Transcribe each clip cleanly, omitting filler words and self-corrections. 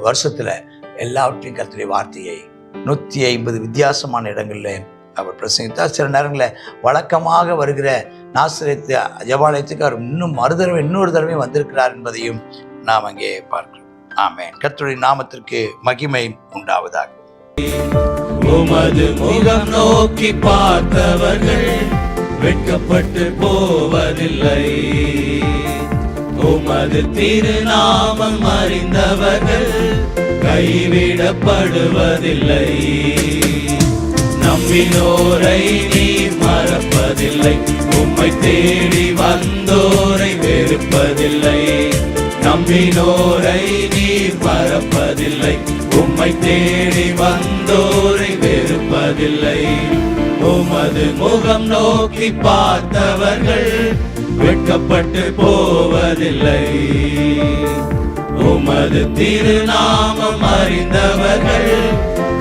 வருஷத்தில் எல்லாவற்றையும் கர்த்தருடைய வார்த்தையை 150 வித்தியாசமான இடங்களில் அவர் பிரசங்கித்தார். சில நேரங்களில் வழக்கமாக வருகிற நாசரேத்து ஜெபாலயத்துக்கு அவர் இன்னொரு தடவை வந்திருக்கிறார் என்பதையும் நாம் அங்கே பார்க்கிறோம். ஆமென். கர்த்தருடைய நாமத்திற்கு மகிமை உண்டாவதாக. உமது முகம் நோக்கி பார்த்தவர்கள் வெட்கப்பட்டு போவதில்லை, உமது திருநாமம் அறிந்தவர்கள் கைவிடப்படுவதில்லை. நம்பினோரை நீர் மறப்பதில்லை, உம்மை தேடி வந்தோரை வெறுப்பதில்லை. நம்பினோரை நீர் மறப்பதில்லை, உம்மை தேடி வந்தோரை வெறுப்பதில்லை. உமது முகம் நோக்கி பார்த்தவர்கள் வெட்கப்பட்டு போவதில்லை, உமது திருநாமம் அறிந்தவர்கள்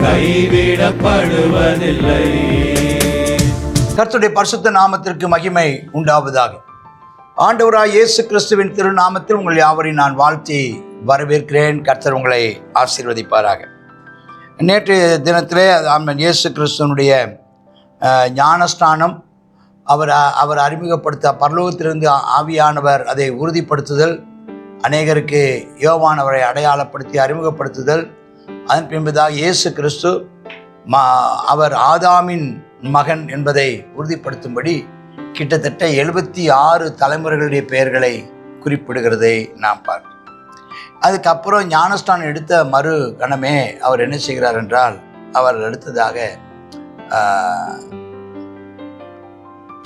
கைவிடப்படுவதில்லை. கர்த்தருடைய பரிசுத்த நாமத்திற்கு மகிமை உண்டாவதாக. ஆண்டவராய் இயேசு கிறிஸ்துவின் திருநாமத்தில் உங்கள் யாவரையும் நான் வாழ்த்தி வரவேற்கிறேன். கர்த்தர் உங்களை ஆசீர்வதிப்பாராக. நேற்றைய தினத்திலே இயேசு கிறிஸ்துவனுடைய ஞானஸ்நானம், அவர் அறிமுகப்படுத்த பரலோகத்திலிருந்து ஆவியானவர் அதை உறுதிப்படுத்துதல், அநேகருக்கு யோவானவரை அடையாளப்படுத்தி அறிமுகப்படுத்துதல், அதன் பின்பதாக இயேசு கிறிஸ்து அவர் ஆதாமின் மகன் என்பதை உறுதிப்படுத்தும்படி கிட்டத்தட்ட 76 தலைமுறைகளுடைய பெயர்களை குறிப்பிடுகிறதை நாம் பார்க்கிறோம். அதுக்கப்புறம் ஞானஸ்தானம் எடுத்த மறு கணமே அவர் என்ன செய்கிறார் என்றால், அவர் அடுத்ததாக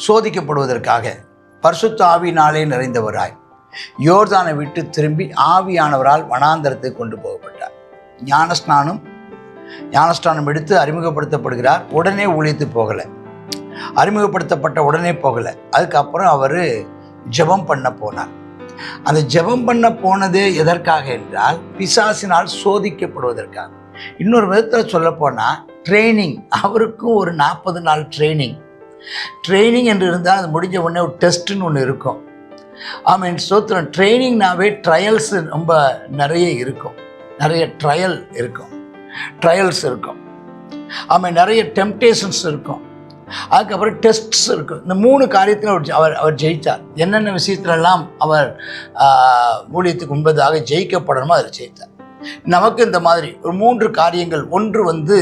சோதிக்கப்படுவதற்காக பரிசுத்த ஆவியினாலே நிறைந்தவராய் யோர்தானை விட்டு திரும்பி ஆவியானவரால் வனாந்தரத்துக்கு கொண்டு போகப்பட்டார். ஞானஸ்தானம் எடுத்து அறிமுகப்படுத்தப்படுகிறார். உடனே ஊழியத்து போகலை, அறிமுகப்படுத்தப்பட்ட உடனே போகலை. அதுக்கப்புறம் அவர் ஜெபம் பண்ண போனார். அந்த ஜெபம் பண்ண போனது எதற்காக என்றால், பிசாசினால் சோதிக்கப்படுவதற்காக. இன்னொரு விதத்தில் சொல்ல போனால் ட்ரைனிங், அவருக்கும் ஒரு 40 நாள் ட்ரைனிங் என்று இருந்தால் அது முடிஞ்ச உடனே ஒரு டெஸ்ட்டுன்னு ஒன்று இருக்கும். ஆமீன், ஸ்தோத்திரம். ட்ரைனிங்னாவே ட்ரையல்ஸ் ரொம்ப நிறைய இருக்கும், நிறைய ட்ரையல்ஸ் இருக்கும். ஆமாம், நிறைய டெம்டேஷன்ஸ் இருக்கும், அதுக்கப்புறம் டெஸ்ட்ஸ் இருக்கும். இந்த 3 காரியத்தில் அவர் ஜெயித்தார். என்னென்ன விஷயத்துலலாம் அவர் ஊழியத்துக்கு முன்பதாக ஜெயிக்கப்படணுமோ அதில் ஜெயித்தார். நமக்கு இந்த மாதிரி ஒரு 3 காரியங்கள். ஒன்று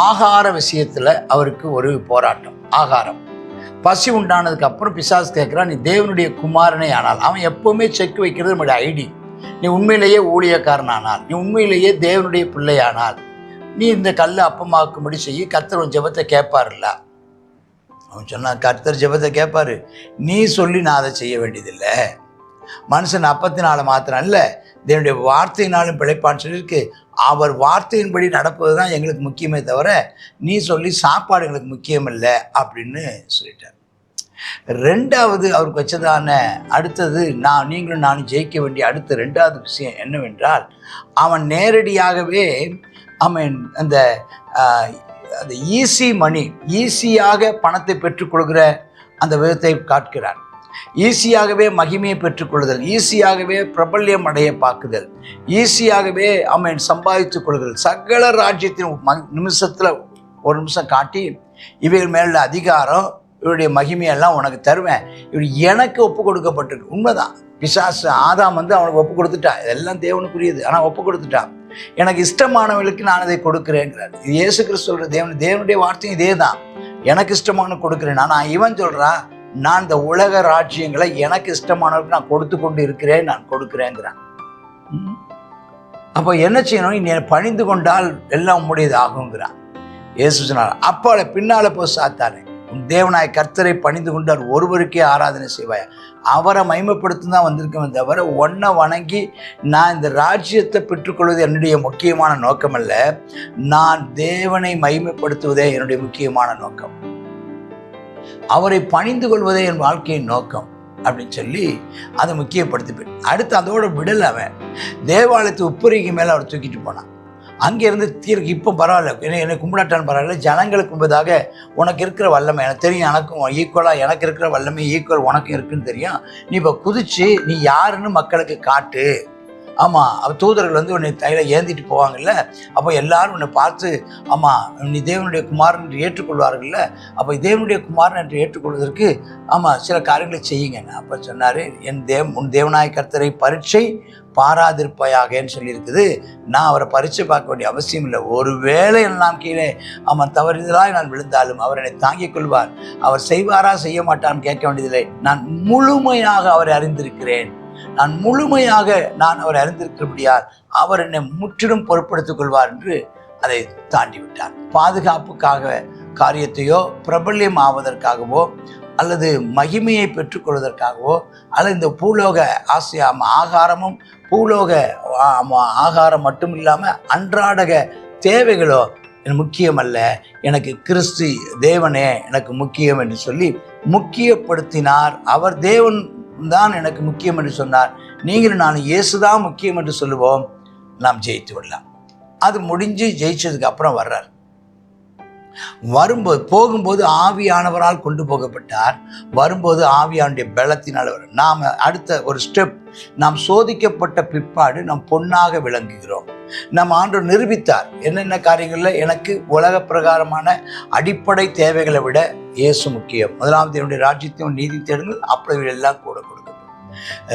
ஆகார விஷயத்தில் அவருக்கு ஒரு போராட்டம். ஆகாரம், பசி உண்டானதுக்கு அப்புறம் பிசாசு கேட்குறான், நீ தேவனுடைய குமாரனே ஆனால். அவன் எப்போவுமே செக் வைக்கிறது நம்முடைய ஐடி. நீ உண்மையிலேயே ஊழியக்காரனானால், நீ உண்மையிலேயே தேவனுடைய பிள்ளையானால், நீ இந்த கல்லை அப்பமாக்கும்படி செய்ய. கர்த்தர் உன் ஜெபத்தை கேட்பார்ல. அவன் சொன்னான், கர்த்தர் ஜெபத்தை கேட்பாரு, நீ சொல்லி நான் அதை செய்ய வேண்டியதில்லை. மனுஷன் அப்பத்தினால மாத்திரம் இல்லை, தேவனுடைய வார்த்தையினாலும் பிழைப்பான்னு சொல்லியிருக்கு. அவர் வார்த்தையின்படி நடப்பது தான் எங்களுக்கு முக்கியமே தவிர நீ சொல்லி சாப்பாடு எங்களுக்கு முக்கியம் இல்லை அப்படின்னு சொல்லிட்டார். 2வது அவருக்கு வச்சதான அடுத்தது, நீங்களும் நானும் ஜெயிக்க வேண்டிய அடுத்த 2வது விஷயம் என்னவென்றால், அவன் நேரடியாகவே அந்த ஈஸி மணி, ஈஸியாக பணத்தை பெற்றுக்கொள்கிற அந்த விதத்தை காட்டுகிறார். ஈஸியாகவே மகிமையை பெற்றுக்கொள்ளுதல், ஈஸியாகவே பிரபல்யம் அடைய பார்க்குதல், ஈஸியாகவே சம்பாதித்துக் கொள்ளுதல். சகல ராஜ்யத்தின் நிமிஷத்தில் ஒரு நிமிஷம் காட்டி, இவைகள் மேல அதிகாரம், இவருடைய மகிமையெல்லாம் உனக்கு தருவேன், இவர் எனக்கு ஒப்பு கொடுக்கப்பட்டிருக்கு. உண்மைதான். பிசாசு ஆதாம் அவனுக்கு ஒப்பு கொடுத்துட்டா, இதெல்லாம் தேவனுக்குரியது, ஆனால் ஒப்பு கொடுத்துட்டான். எனக்கு இஷ்டமானவர்களுக்கு நான் அதை கொடுக்குறேங்கிறார். இயேசு கிறிஸ்து சொல்கிற தேவனுடைய வார்த்தையும் இதே தான். எனக்கு இஷ்டமான கொடுக்குறேன். ஆனால் இவன் சொல்கிறான், நான் இந்த உலக ராஜ்யங்களை எனக்கு இஷ்டமானவருக்கு நான் கொடுத்து கொண்டு இருக்கிறேன், நான் கொடுக்குறேங்கிறான். அப்போ என்ன செய்யணும்? நீ பணிந்து கொண்டால் எல்லாம் உம்முடையது ஆகுங்கிறான். இயேசு சொன்னார், அப்பால பின்னால போய் சாத்தானே, உன் தேவனாய் கர்த்தரை பணிந்து கொண்டார் ஒருவருக்கே ஆராதனை செய்வாய். அவரை மகிமைப்படுத்த தான் வந்திருக்கேன் தவிர ஒன்றை வணங்கி நான் இந்த ராஜ்யத்தை பெற்றுக்கொள்வது என்னுடைய முக்கியமான நோக்கம் அல்ல, நான் தேவனை மகிமைப்படுத்துவதே என்னுடைய முக்கியமான நோக்கம், அவரை பணிந்து கொள்வதே என் வாழ்க்கையின் நோக்கம் அப்படின்னு சொல்லி அதை முக்கியப்படுத்தி போய் அடுத்து அதோட விடல். அவன் தேவாலயத்து உப்புரிக்கு மேலே அவர் தூக்கிட்டு போனான். அங்கேருந்து தீர்க்கு இப்போ பரவாயில்ல, என்னை கும்பிடாட்டான்னு பரவாயில்ல, ஜனங்களுக்கு முன்பதாக உனக்கு இருக்கிற வல்லமை எனக்கு தெரியும், எனக்கும் ஈக்குவலாக எனக்கு இருக்கிற வல்லமை ஈக்குவல் உனக்கும் இருக்குன்னு தெரியும், நீ இப்போ குதிச்சு நீ யாருன்னு மக்களுக்கு காட்டு ஆமாம், தூதர்கள் வந்து உன்னை தையில ஏந்திட்டு போவாங்கல்ல, அப்போ எல்லாரும் உன்னை பார்த்து ஆமாம் நீ தேவனுடைய குமாரன் என்று ஏற்றுக்கொள்வார்கள்ல, அப்போ தேவனுடைய குமாரன் என்று ஏற்றுக்கொள்வதற்கு ஆமாம் சில காரியங்களை செய்யுங்க. அப்போ சொன்னார், உன் தேவனாய கர்த்தரை பரீட்சை பாராதிருப்பாயாகன்னு சொல்லியிருக்குது. நான் அவரை பரீட்சை பார்க்க வேண்டிய அவசியம் இல்லை. ஒருவேளை எல்லாம் கீழே அவன் தவறுதலாய் நான் விழுந்தாலும் அவர் என்னை தாங்கிக் கொள்வார். அவர் செய்வாரா செய்ய மாட்டான்னு கேட்க வேண்டியதில்லை. நான் முழுமையாக அவரை அறிந்திருக்கிறேன். நான் அவரை அறிந்திருக்கிறபடியால் அவர் என்னை முற்றிலும் பொறுப்படுத்திக் கொள்வார் என்று அதை தாண்டி விட்டார். பாதுகாப்புக்காக காரியத்தையோ பிரபல்யம் ஆவதற்காகவோ அல்லது மகிமையை பெற்றுக்கொள்வதற்காகவோ அல்லது இந்த பூலோக ஆகாரமும் பூலோக ஆகாரம் மட்டும் இல்லாமல் அன்றாடக தேவைகளோ முக்கியம் அல்ல, எனக்கு கிறிஸ்து தேவனே எனக்கு முக்கியம் என்று சொல்லி முக்கியப்படுத்தினார். அவர் தேவன் தான் எனக்கு முக்கியம் என்று சொன்னார். நீங்களும் நான் இயேசுதான் முக்கியம் என்று சொல்லுவோம், நாம் ஜெயித்து விடலாம். அது முடிஞ்சு ஜெயிச்சதுக்கு அப்புறம் வர்றார். போகும்போது ஆவியானவரால் கொண்டு போகப்பட்டார். வரும்போது ஆவியானுடைய பலத்தினால் வரும். நாம் அடுத்த ஒரு ஸ்டெப், நாம் சோதிக்கப்பட்ட பிற்பாடு நாம் பொன்னாக விளங்குகிறோம். நம் ஆண்டவர் நிரூபித்தார் என்னென்ன காரியங்களில் எனக்கு உலக பிரகாரமான அடிப்படை தேவைகளை விட இயேசு முக்கியம். முதலாவது என்னுடைய ராஜ்யத்தையும் நீதி தேடுங்கள், அப்படி எல்லாம் கூட கொடுக்கப்படும்.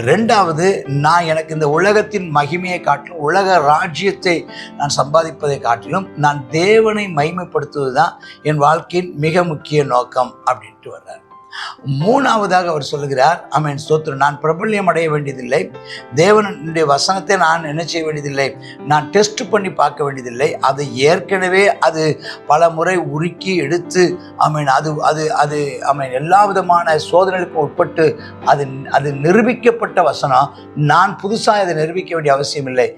ரெண்டாவது, நான் எனக்கு இந்த உலகத்தின் மகிமையை காட்டிலும் உலக ராஜ்யத்தை நான் சம்பாதிப்பதை காட்டிலும் நான் தேவனை மகிமைப்படுத்துவது தான் என் வாழ்க்கையின் மிக முக்கிய நோக்கம் அப்படின்ட்டு வர்றார். மூணாவதாக அவர் சொல்லுகிறார், ஆமென் ஸ்தோத்திரம், நான் பிரபல்யம் அடைய வேண்டியதில்லை, தேவனுடைய வசனத்தை நான் என்ன செய்ய வேண்டியதில்லை, நான் டெஸ்ட் பண்ணி பார்க்க வேண்டியதில்லை. அது ஏற்கனவே அது பல முறை உருக்கி எடுத்து ஆமென் அது ஆமென் எல்லா விதமான சோதனைகளுக்கும் உட்பட்டு அது நிரூபிக்கப்பட்ட வசனம். நான் புதுசாக அதை நிரூபிக்க வேண்டிய அவசியம் இல்லை.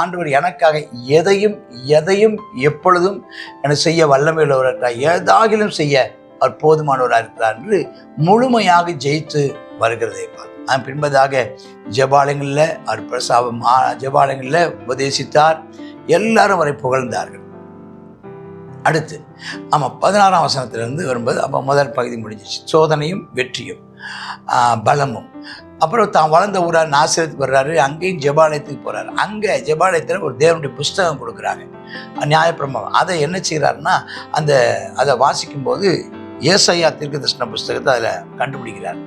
ஆண்டவர் எனக்காக எதையும் எப்பொழுதும் எனக்கு செய்ய வல்லமையுள்ளவராக, ஏதாகிலும் செய்ய அவர் போதுமானவராக இருக்கிறார் என்று முழுமையாக ஜெயித்து வருகிறதை பார்த்து பின்பதாக ஜெபாலயங்களில் அவர் ஜெபாலயங்களில் உபதேசித்தார். எல்லாரும் அவரை புகழ்ந்தார்கள். அடுத்து 16ஆம் வசனத்திலிருந்து வரும்போது அப்போ முதல் பகுதி முடிஞ்சிச்சு. சோதனையும் வெற்றியும் பலமும். அப்புறம் தான் வளர்ந்த ஊராக நாசரேத்துக்கு வர்றாரு. அங்கேயும் ஜெபாலயத்துக்கு போகிறாரு. அங்கே ஜெபாலயத்தில் ஒரு தேவனுடைய புஸ்தகம் கொடுக்குறாங்க, நியாயப்பிரமாணம். அதை என்ன செய்கிறாருன்னா அதை வாசிக்கும்போது ஏசாயா தீர்க்கதரிசன புஸ்தகத்தை அதில் கண்டுபிடிக்கிறார்.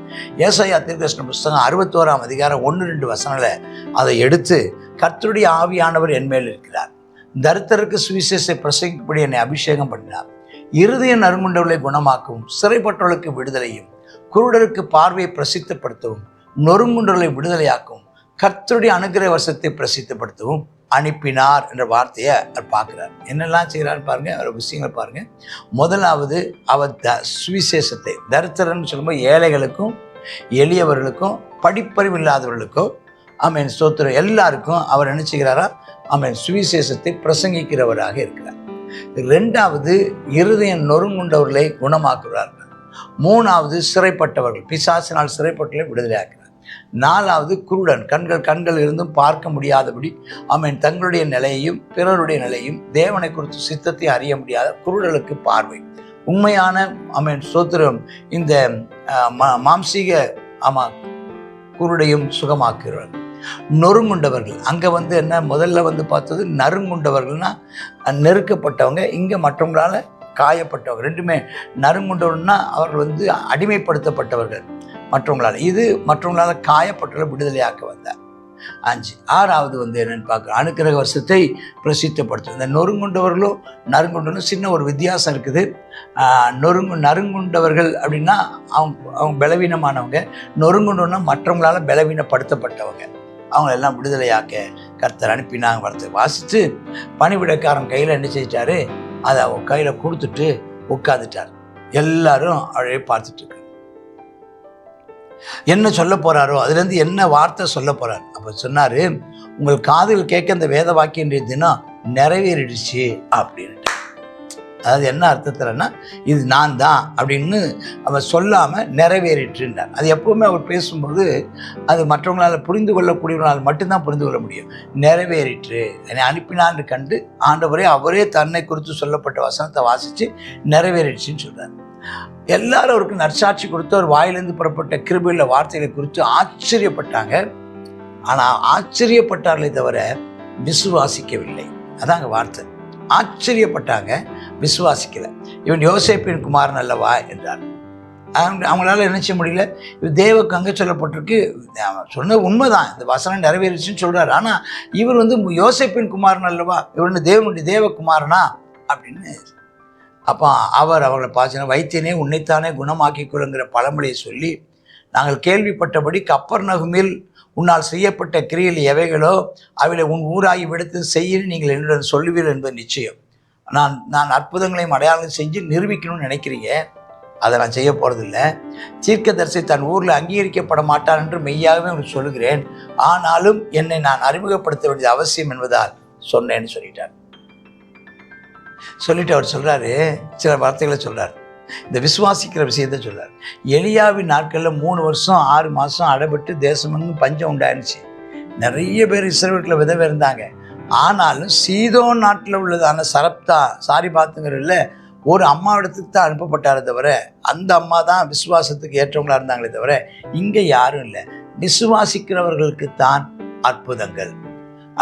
ஏசாயா தீர்க்கதரிசன புஸ்தகம் 61ஆம் அதிகாரம் 1-2 வசனங்களை அதை எடுத்து, கர்த்தருடைய ஆவியானவர் என்மேல் இருக்கிறார், தரித்திரருக்கு சுவிசேஷத்தை பிரசங்கிப்படி என்னை அபிஷேகம் பண்ணினார், இருதய நறுங்குண்டவர்களை குணமாக்கவும், சிறைப்பட்டவர்களுக்கு விடுதலையும், குருடருக்கு பார்வையை பிரசித்தப்படுத்தவும், நொறுங்குண்டவர்களை விடுதலையாக்கவும், கர்த்தருடைய அனுக்கிரக வருஷத்தை பிரசித்தப்படுத்தவும் அனுப்பினார் என்ற வார்த்தையை அவர் பார்க்குறார். என்னெல்லாம் செய்கிறான்னு பாருங்கள், அவர் விஷயங்களை பாருங்கள். முதலாவது, அவர் சுவிசேஷத்தை, தரித்திரன்னு சொல்லும்போது ஏழைகளுக்கும் எளியவர்களுக்கும் படிப்பறிவு இல்லாதவர்களுக்கும் ஆமென் ஸ்தோத்திரம் எல்லாருக்கும் அவர் என்ன செய்கிறாரா, ஆமென் சுவிசேஷத்தை பிரசங்கிக்கிறவராக இருக்கிறார். ரெண்டாவது, இருதயம் நொறுங்குண்டவர்களை குணமாக்குகிறார்கள். மூணாவது, சிறைப்பட்டவர்கள், பிசாசினால் சிறைப்பட்டவர்களை விடுதலையாக்கிறார். நாலாவது, குருடன், கண்கள் இருந்தும் பார்க்க முடியாதபடி ஆமென் தங்களுடைய நிலையையும் பிறருடைய நிலையும் தேவனை குறித்து சித்தத்தை அறிய முடியாத குருடலுக்கு பார்வை. உண்மையான ஆமென் ஸ்தோத்திரம் இந்த மாம்சீக குருடையும் சுகமாக்குகிறார். நொறுங்குண்டவர்கள், அங்கே என்ன முதல்ல பார்த்தது நறுங்குண்டவர்கள்னா நெருக்கப்பட்டவங்க, இங்கே மற்றவங்களால் காயப்பட்டவங்க. ரெண்டுமே நறுங்குண்டவர்கள்னா அவர்கள் அடிமைப்படுத்தப்பட்டவர்கள் மற்றவங்களால், இது மற்றவங்களால் காயப்பட்டவர்கள் விடுதலையாக்க வந்தார். 5. ஆறாவது என்னென்னு பார்க்குறோம், அனுக்கிரக வருஷத்தை பிரசித்தப்படுத்தும். இந்த நொறுங்குண்டவர்களும் நறுங்குண்டவர்களும் சின்ன ஒரு வித்தியாசம் இருக்குது. நறுங்குண்டவர்கள் அப்படின்னா அவங்க பலவீனமானவங்க, நொறுங்குண்டவர்னா மற்றவங்களால் பலவீனப்படுத்தப்பட்டவங்க. அவங்களெல்லாம் விடுதலையாக்க கர்த்தர் அனுப்பினாங்க. வரத்தை வாசித்து பணிவிடைக்காரன் கையில் என்ன செஞ்சிட்டாரு, அதை அவங்க கையில் கொடுத்துட்டு உட்காந்துட்டார். எல்லாரும் அவளை பார்த்துட்டு இருக்காங்க. என்ன சொல்ல போகிறாரோ அதுலேருந்து என்ன வார்த்தை சொல்ல போகிறார். அப்போ சொன்னார், உங்கள் காதில் கேட்க இந்த வேத வாக்கிய தினம் நிறைவேறிடுச்சு அப்படின்ட்டு. அதாவது என்ன அர்த்தத்தில்னா, இது நான் தான் அப்படின்னு அவர் சொல்லாமல் நிறைவேறிட்டுருந்தார். அது எப்போவுமே அவர் பேசும்போது அது மற்றவங்களால் புரிந்து கொள்ளக்கூடியவங்களால் மட்டும்தான் புரிந்து கொள்ள முடியும். நிறைவேறிற்று, என்னை அனுப்பினான்னு கண்டு ஆண்டவரே அவரே தன்னை குறித்து சொல்லப்பட்ட வசனத்தை வாசித்து நிறைவேறிடுச்சுன்னு சொல்கிறார். எல்லாரும் அவருக்கு நற்சாட்சி கொடுத்து அவர் வாயிலிருந்து புறப்பட்ட கிருபையுள்ள வார்த்தைகளை குறித்து ஆச்சரியப்பட்டாங்க. ஆனால் ஆச்சரியப்பட்டார்களே தவிர விசுவாசிக்கவில்லை. அதாங்க வார்த்தை. ஆச்சரியப்பட்டாங்க, விசுவாசிக்கலை. இவன் யோசேப்பின் குமாரன் அல்லவா என்றார். அவங்களால என்ன செய்ய முடியல. இது தேவக்கு அங்கே சொல்லப்பட்டிருக்கு, சொன்ன உண்மைதான், இந்த வசனம் நிறைவேறிச்சுன்னு சொல்கிறார். ஆனால் இவர் யோசேப்பின் குமாரன் அல்லவா, இவர் தேவனுடைய தேவகுமாரனா அப்படின்னு. அப்போ அவர் அவர்களை பார்த்து, வைத்தியனே உன்னைத்தானே குணமாக்கி கொள்ளுங்கிற பழமொழியை சொல்லி, நாங்கள் கேள்விப்பட்டபடி கப்பர்நகூமில் உன்னால் செய்யப்பட்ட கிரியைகள் எவைகளோ அவைகளை உன் ஊராகி விடுத்து செய்ய நீங்கள் என்னுடன் சொல்லுவீர்கள் என்பது நிச்சயம். நான் அற்புதங்களையும் அடையாளம் செஞ்சு நிரூபிக்கணும்னு நினைக்கிறீங்க, அதை நான் செய்ய போகிறதில்லை. தீர்க்கதரிசி தன் ஊரில் அங்கீகரிக்கப்பட மாட்டான் என்று மெய்யாகவே உங்களுக்கு சொல்லுகிறேன். ஆனாலும் என்னை நான் அறிமுகப்படுத்த வேண்டியது அவசியம் என்பதால் சொன்னேன்னு சொல்லிட்டார். சொல்லிட்டு அவர் சொல்கிறாரு, சில வார்த்தைகளை சொல்கிறார், இந்த விசுவாசிக்கிற விஷயத்தை சொல்கிறார். எலியாவின் நாட்களில் 3 வருஷம் 6 மாதம் அடைபட்டு தேசம் பஞ்சம் உண்டாயிருச்சு. நிறைய பேர் இஸ்ரவேலில் விதவை இருந்தாங்க. ஆனாலும் சீதோன் நாட்டில் உள்ளதான சாரிபாத்துங்கிறதுல ஒரு அம்மா இடத்துக்கு தான் அனுப்பப்பட்டாரே தவிர, அந்த அம்மா தான் விசுவாசத்துக்கு ஏற்றவங்களாக இருந்தாங்களே தவிர இங்கே யாரும் இல்லை. விசுவாசிக்கிறவர்களுக்கு தான் அற்புதங்கள்.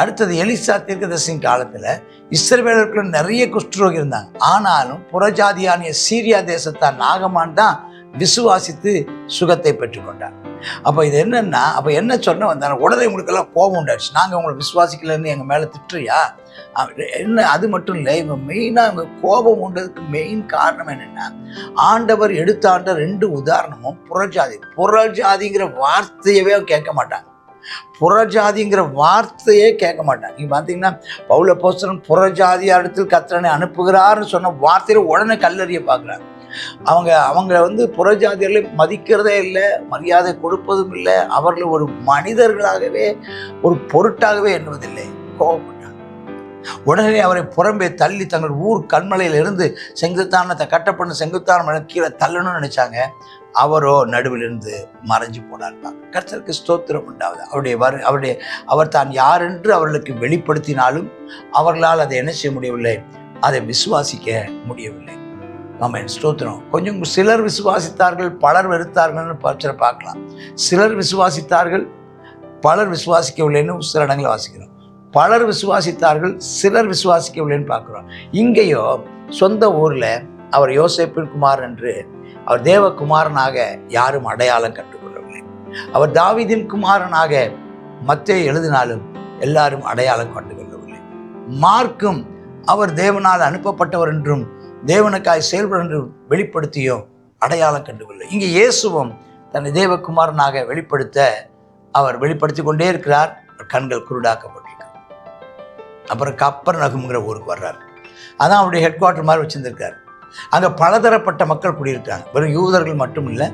அடுத்தது எலிசா தீர்க்கதரிசியின் காலத்தில் இஸ்ரவேலருக்குள்ள நிறைய குஷ்டரோகி இருந்தாங்க. ஆனாலும் புறஜாதியான சீரியா தேசத்தான் நாகமான் தான் விசுவாசித்து சுகத்தை பெற்றுக்கொண்டார். அப்போ இது என்னன்னா, அப்போ என்ன சொன்ன வந்தாங்க, உடனே உங்களுக்கெல்லாம் கோபம் உண்டாச்சு, நாங்கள் உங்களை விசுவாசிக்கலன்னு எங்கள் மேலே திட்டுறியா என்ன? அது மட்டும் இல்லை, இவங்க மெயினாக இவங்க கோபம் உண்டதுக்கு மெயின் காரணம் என்னென்னா, ஆண்டவர் எடுத்தாண்ட 2 உதாரணமும் புறஜாதிங்கிற வார்த்தையவே கேட்க மாட்டாங்க. புறஜாதிங்கிற வார்த்தையே கேட்க மாட்டாங்க. நீங்கள் பார்த்தீங்கன்னா பவுல் அப்போஸ்தலன் புறஜாதியாரிடத்தில் கர்த்தரை அனுப்புகிறார்னு சொன்ன வார்த்தையில உடனே கல்லறிய பார்க்குறாங்க. அவங்க புறஜாதிகளை மதிக்கிறதே இல்லை, மரியாதை கொடுப்பதும் இல்லை, அவர்களை ஒரு மனிதர்களாகவே ஒரு பொருட்டாகவே எண்ணுவதில்லை. கோபப்பட்டாங்க. உடனே அவரை புறம்பே தள்ளி தங்கள் ஊர் கண்மலையிலிருந்து செங்குத்தானத்தை கட்டப்பண்ண செங்குத்தான கீழே தள்ளணும்னு நினைச்சாங்க. அவரோ நடுவிலிருந்து மறைஞ்சு போனார்ப்பா. கர்த்தருக்கு ஸ்தோத்திரம் உண்டாவது. அவர் தான் யார் என்று அவர்களுக்கு வெளிப்படுத்தினாலும் அவர்களால் அதை என்ன செய்ய முடியவில்லை, அதை விசுவாசிக்க முடியவில்லை. ஆமென், ஸ்தோத்திரம். கொஞ்சம் சிலர் விசுவாசித்தார்கள், பலர் வெறுத்தார்கள்னு பார்க்கலாம். சிலர் விசுவாசித்தார்கள், பலர் விசுவாசிக்கவில்லைன்னு சில இடங்களை வாசிக்கிறோம். பலர் விசுவாசித்தார்கள், சிலர் விசுவாசிக்கவில்லைன்னு பார்க்குறோம். இங்கேயோ சொந்த ஊரில் அவர் யோசேப்பின் குமாரன் என்று, அவர் தேவகுமாரனாக யாரும் அடையாளம் கண்டுகொள்ளவில்லை. அவர் தாவீதின் குமாரனாக மத்தேயு எழுதினாலும் எல்லாரும் அடையாளம் கண்டுகொள்ளவில்லை. மார்க்கும் அவர் தேவனால் அனுப்பப்பட்டவர் என்றும் தேவனுக்காய் செயல்படும் என்று வெளிப்படுத்தியோ அடையாளம் கண்டுகொள்ள. இங்கே இயேசுவும் தன்னை தேவகுமாரனாக வெளிப்படுத்தி கொண்டே இருக்கிறார். கண்கள் குருடாக்கப்பட்டிருக்கு. அப்புறம் கப்பர்நகூம்ங்கிற ஊருக்கு வர்றார். அதான் அவருடைய ஹெட் குவார்ட்டர் மாதிரி வச்சுருந்துருக்கார். அங்கே பலதரப்பட்ட மக்கள் குடியிருக்காங்க. வெறும் யூதர்கள் மட்டும் இல்லை,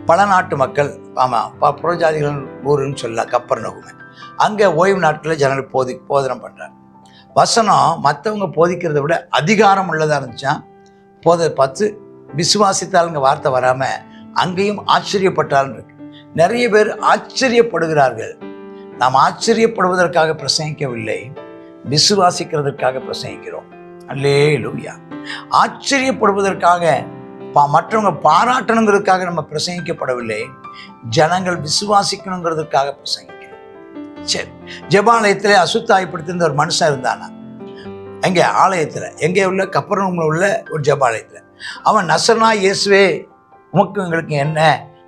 பல நாட்டு மக்கள். ஆமாம், புறஜாதிகள் ஊருன்னு சொல்லலாம் கப்பர்நகூம். அங்கே ஓய்வு நாட்களில் ஜனங்கள் போதனம் பண்ணுறார். வசனம் மற்றவங்க போதிக்கிறத விட அதிகாரம் உள்ளதாக இருந்துச்சான். பார்த்து விசுவாசித்தாலுங்க வார்த்தை வராமல் அங்கேயும் ஆச்சரியப்பட்டாலும் இருக்கு. நிறைய பேர் ஆச்சரியப்படுகிறார்கள். நாம் ஆச்சரியப்படுவதற்காக பிரசங்கிக்கவில்லை, விசுவாசிக்கிறதற்காக பிரசங்கிக்கிறோம். அல்லேலூயா. ஆச்சரியப்படுவதற்காக மற்றவங்க பாராட்டணுங்கிறதுக்காக நம்ம பிரசங்கிக்கப்படவில்லை, ஜனங்கள் விசுவாசிக்கணுங்கிறதுக்காக பிரசங்கிக்கிறோம். சரி, ஜெபாலயத்தில் அசுத்தாயப்படுத்திருந்த ஒரு மனுஷன் இருந்தானா, எங்கே ஆலயத்தில், எங்கே உள்ள கப்பர்நகூமில் உள்ள ஒரு ஜெபாலயத்தில். அவன் நசரனா இயேசுவே உமக்கு எங்களுக்கு என்ன,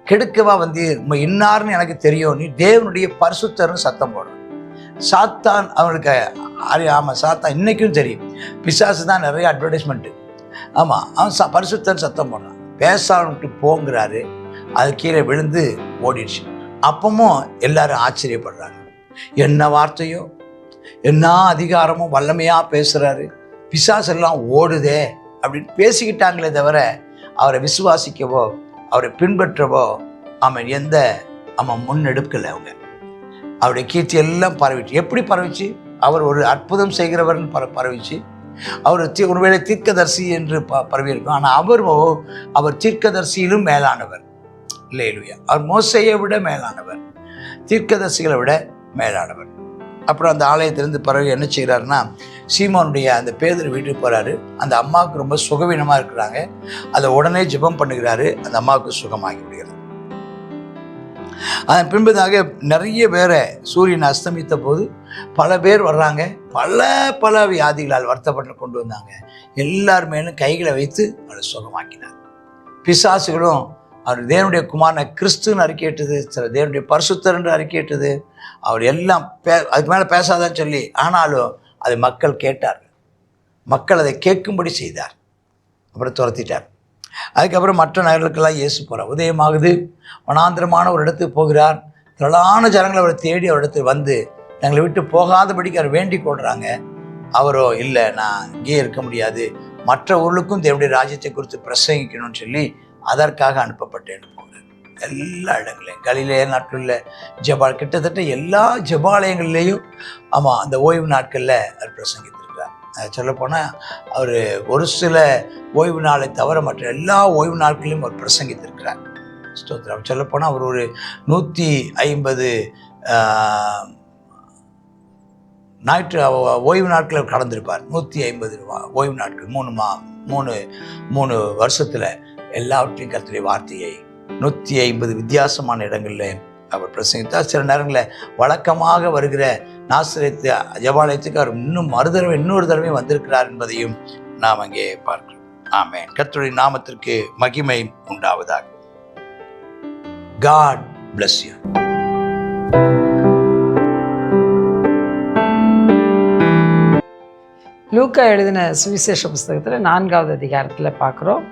கெடுக்கவா இன்னார்னு எனக்கு தெரியும், நீ தேவனுடைய பரிசுத்தர்னு சத்தம் போடுறான். சாத்தான் அவனுக்கு ஆமாம், சாத்தான் இன்னைக்கும் தெரியும். பிசாசு தான் நிறைய அட்வர்டைஸ்மெண்ட்டு. ஆமாம், அவன் பரிசுத்தர் சத்தம் போடுறான். பேசாமட்டு போங்கிறாரு. அது கீழே விழுந்து ஓடிடுச்சு. அப்பவும் எல்லாரும் ஆச்சரியப்படுறாங்க. என்ன வார்த்தையோ, என்ன அதிகாரமும் வல்லமையாக பேசுகிறாரு, பிசாசெல்லாம் ஓடுதே அப்படின்னு பேசிக்கிட்டாங்களே தவிர அவரை விசுவாசிக்கவோ அவரை பின்பற்றவோ அவன் முன்னெடுக்கலை. அவருடைய கீர்த்தி எல்லாம் பரவிச்சு. எப்படி பரவிச்சு? அவர் ஒரு அற்புதம் செய்கிறவர்னு பரவிச்சு. அவர் ஒருவேளை தீர்க்கதரிசி என்று பரவியிருக்கும். ஆனால் அவர் தீர்க்கதரிசியிலும் மேலானவர். இல்லையா? அவர் மோசையை விட மேலானவர், தீர்க்கதரிசிகளை விட மேலானவர். அப்புறம் அந்த ஆலயத்திலிருந்து பிறகு என்ன செய்கிறாருன்னா, சீமோனுடைய அந்த பேதுரு வீட்டுக்கு போகிறாரு. அந்த அம்மாவுக்கு ரொம்ப சுகவீனமாக இருக்கிறாங்க. அதை உடனே ஜெபம் பண்ணுகிறாரு. அந்த அம்மாவுக்கு சுகமாகி விடுகிறது. அதன் பின்பதாக நிறைய பேரை சூரியன் அஸ்தமித்த போது பல பேர் வர்றாங்க. பல வியாதிகளால் வருத்தப்பட்டு கொண்டு வந்தாங்க. எல்லாருமேலும் கைகளை வைத்து அவரை சுகமாக்கினார். பிசாசுகளும் அவர் தேவனுடைய குமாரனை கிறிஸ்துன்னு அறிக்கையிட்டது, சில தேவனுடைய பரிசுத்தர் என்று அறிக்கையிட்டது. அவர் எல்லாம் அதுக்கு மேலே பேசாதான்னு சொல்லி, ஆனாலும் அதை மக்கள் கேட்டார்கள். மக்கள் அதை கேட்கும்படி செய்தார். அப்புறம் துரத்திட்டார். அதுக்கப்புறம் மற்ற நகர்களுக்கெல்லாம் இயேசு போகிறார். உதயமாகுது, வனாந்திரமான ஒரு இடத்துக்கு போகிறார். திரளான ஜனங்களை அவரை தேடி அவர் இடத்துக்கு வந்து தங்களை விட்டு போகாதபடிக்கு அவர் வேண்டிக் கொள்கிறாங்க. அவரோ இல்லை, நான் இங்கேயே இருக்க முடியாது, மற்ற ஊர்களுக்கும் தேவனுடைய ராஜ்யத்தை குறித்து பிரசங்கிக்கணும்னு சொல்லி அதற்காக அனுப்பப்பட்டேன்னு போகிறார். எல்லா இடங்களையும் கலிலேய நாட்களில் கிட்டத்தட்ட எல்லா ஜெபாலயங்கள்லேயும் அந்த ஓய்வு நாட்களில் அவர் பிரசங்கித்திருக்கிறார். சொல்லப்போனால் அவர் ஒரு சில ஓய்வு நாளை தவிர மற்ற எல்லா ஓய்வு நாட்களிலும் அவர் பிரசங்கித்திருக்கிறார். ஸ்தோத்திரம். சொல்லப்போனால் அவர் ஒரு 150 ஞாயிற்று ஓய்வு நாட்களை கடந்திருப்பார். 150 ஓய்வு நாட்கள், 3 வருஷத்தில் எல்லாவற்றையும் கர்த்தருடைய வார்த்தையை 150 வித்தியாசமான இடங்களில் அவர் பிரசங்கித்தார். சில நேரங்களில் வழக்கமாக வருகிற நாசரேத்து ஜெபாலயத்துக்கு அவர் இன்னொரு தடவை வந்திருக்கிறார் என்பதையும் நாம் அங்கே பார்க்கிறோம். ஆமென். கர்த்தருடைய நாமத்திற்கு மகிமை உண்டாவதாக. God bless you. லூக்கா எழுதின சுவிசேஷ புஸ்தகத்தில் 4வது அதிகாரத்தில் பார்க்குறோம்.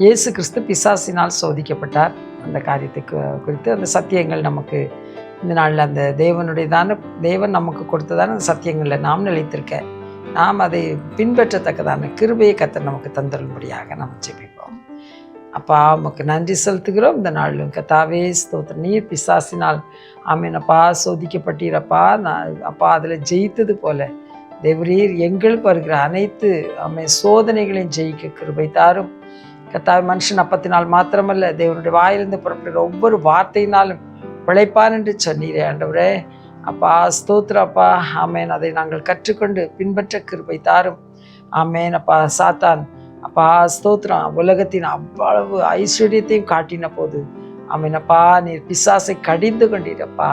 இயேசு கிறிஸ்து பிசாசினால் சோதிக்கப்பட்டார். அந்த காரியத்துக்கு குறித்து அந்த சத்தியங்கள் நமக்கு இந்த நாளில் அந்த தேவன் நமக்கு கொடுத்ததான அந்த சத்தியங்களில் நாம் நிலைத்திருக்க, நாம் அதை பின்பற்றத்தக்கதான கிருபையை கர்த்தர் நமக்கு தந்தரும்படியாக நாம் ஜெபிப்போம். அப்பா, உமக்கு நன்றி செலுத்துகிறோம். இந்த நாளிலும் கர்த்தாவே ஸ்தோத்திரம். நீர் பிசாசினால் ஆமீனப்பா சோதிக்கப்பட்டீரப்பா. அப்பா அதில் ஜெயித்தது போல தேவரீர் எங்களுக்கு வருகிற அனைத்து சோதனைகளையும் ஜெயிக்க கிருபை தாரும் கர்த்தாவே. மனுஷன் அப்பத்தினால் மாத்திரமல்ல, தேவனுடைய வாயிலிருந்து புறப்படுகிற ஒவ்வொரு வார்த்தையினாலும் பிழைப்பான் என்று சொன்னீரே ஆண்டவரே. அப்பா ஸ்தோத்திரம் அப்பா. ஆமேன். அதை நாங்கள் கற்றுக்கொண்டு பின்பற்ற கிருபை தாரும். ஆமேன் அப்பா. சாத்தான் அப்பா ஸ்தோத்திரம் உலகத்தின் அவ்வளவு ஐஸ்வர்யத்தையும் காட்டின போது ஆமேனப்பா நீர் பிசாசை கடிந்து கொண்டீரப்பா.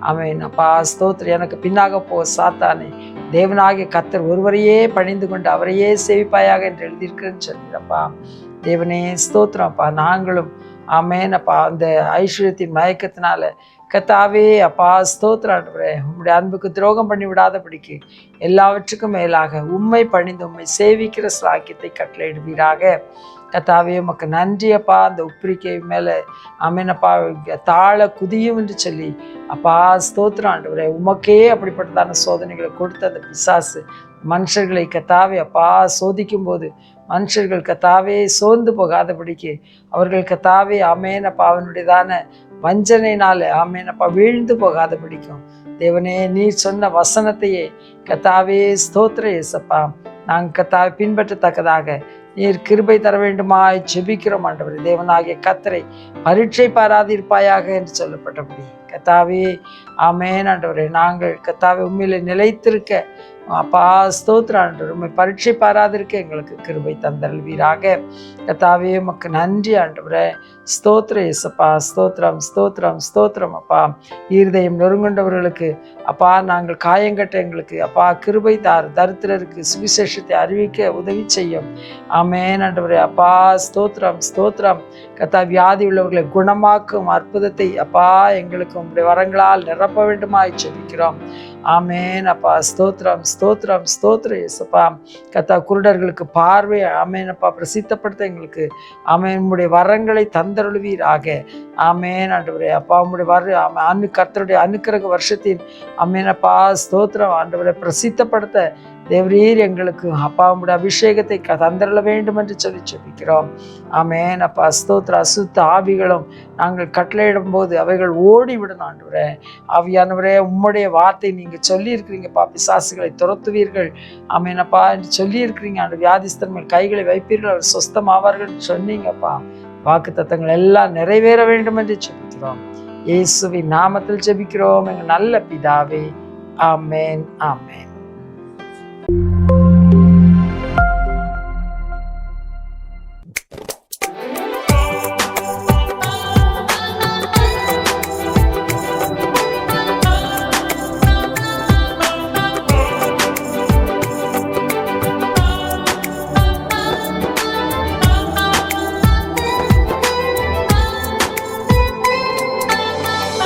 ஆமேனப்பா ஸ்தோத்திரம். எனக்கு பின்னாக போ சாத்தானே, தேவனாகிய கர்த்தர் ஒருவரையே பணிந்து கொண்டு அவரையே சேவிப்பாயாக என்று எழுதியிருக்கிறேன்னு சொன்னீரப்பா. தேவனே ஸ்தோத்திரம் அப்பா. நாங்களும் ஆமேனப்பா அந்த ஐஸ்வர்யத்தின் மயக்கத்தினால கர்த்தாவே அப்பா ஸ்தோத்திரம் ஆண்டவரே, உம்முடைய அன்புக்கு துரோகம் பண்ணி விடாதபடிக்கு எல்லாவற்றுக்கும் மேலாக உம்மை பணிந்து உம்மை சேவிக்கிற சாக்கியத்தை கட்டளையிடுவீராக கர்த்தாவே. உமக்கு நன்றி அப்பா. அந்த உப்பிரிக்கை மேலே ஆமேனப்பா தாழ குதியும் என்று சொல்லி அப்பா ஸ்தோத்திரம் ஆண்டவரே. உமக்கே அப்படிப்பட்டதான சோதனைகளை கொடுத்த அந்த பிசாசு மனுஷர்களை கர்த்தாவே அப்பா சோதிக்கும் போது மனுஷர்கள் கர்த்தாவே சோர்ந்து போகாதபடிக்கு அவர்கள் கர்த்தாவே ஆமேனப்பா அவனுடையதான வஞ்சனையினால ஆமேனப்பா வீழ்ந்து போகாதபடிக்கும் தேவனே நீர் சொன்ன வசனத்தையே கர்த்தாவே ஸ்தோத்திர இயேசப்பா நாங்கள் கர்த்தாவை பின்பற்றத்தக்கதாக நீர் கிருபை தர வேண்டுமாய் ஜெபிக்கிறோம் ஆண்டவரே. தேவனாகிய கர்த்தரை பரீட்சை பாராதிருப்பாயாக என்று சொல்லப்பட்டபடி கர்த்தாவே ஆமேன் ஆண்டவரே. நாங்கள் கர்த்தாவே உண்மையில நிலைத்திருக்க அப்பா ஸ்தோத்திரம் ஆண்டவரே. உண்மை பரீட்சை பாராதிருக்க எங்களுக்கு கிருபை தந்தருள்வீராக கர்த்தாவே. உமக்கு நன்றி ஆண்டவரே. ஸ்தோத்திர இயேசப்பா. ஸ்தோத்திரம் ஸ்தோத்திரம் ஸ்தோத்திரம் அப்பா. இருதயம் நொறுங்குண்டவர்களுக்கு அப்பா நாங்கள் காயங்கட்ட எங்களுக்கு அப்பா கிருபை தரித்திரருக்கு சுவிசேஷத்தை அறிவிக்க உதவி செய்யும். ஆமேன் ஆண்டவரே. அப்பா ஸ்தோத்திரம் ஸ்தோத்திரம் கர்த்தா. வியாதி உள்ளவர்களை குணமாக்கும் அற்புதத்தை அப்பா எங்களுக்கு உங்களுடைய வரங்களால் நிரப்ப வேண்டுமாய் ஜெபிக்கிறோம். ஆமேன் அப்பா. ஸ்தோத்திரம் ஸ்தோத்திரம் ஸ்தோத்திரம் இயேசப்பா. கர்த்தா குருடர்களுக்கு பார்வை ஆமேனப்பா பிரசித்தப்படுத்த எங்களுக்கு ஆமேன் உம்முடைய வரங்களை தந்தருள்வீராக. ஆமேன் ஆண்டவரே. அப்பா உம்முடைய கர்த்தருடைய அனுக்கிரக வருஷத்தின் ஆமேனப்பா ஸ்தோத்திரம் ஆண்டவரை பிரசித்தப்படுத்த தேவரீர் எங்களுக்கு அப்பா உம்முடைய அபிஷேகத்தை தந்தருள வேண்டும் என்று சொல்லி ஜெபிக்கிறோம். ஆமேன் அப்பா. ஸ்தோத்திர. அசுத்த ஆவிகளும் நாங்கள் கட்டளையிடும் போது அவைகள் ஓடிவிடணும் ஆண்டவரே. ஆவியானவரே உம்முடைய வார்த்தை நீங்கள் சொல்லியிருக்கிறீங்கப்பா, பிசாசுகளை துரத்துவீர்கள் ஆமேனப்பா என்று சொல்லியிருக்கிறீங்க. அந்த வியாதிஸ்தர்கள் கைகளை வைப்பீர்கள் அவர் சொஸ்தமாவார்கள் சொன்னீங்கப்பா. வாக்கு தத்தங்கள் எல்லாம் நிறைவேற வேண்டும் என்று ஜெபிக்கிறோம். இயேசுவின் நாமத்தில் ஜெபிக்கிறோம் எங்கள் நல்ல பிதாவே. ஆமேன் ஆமேன்.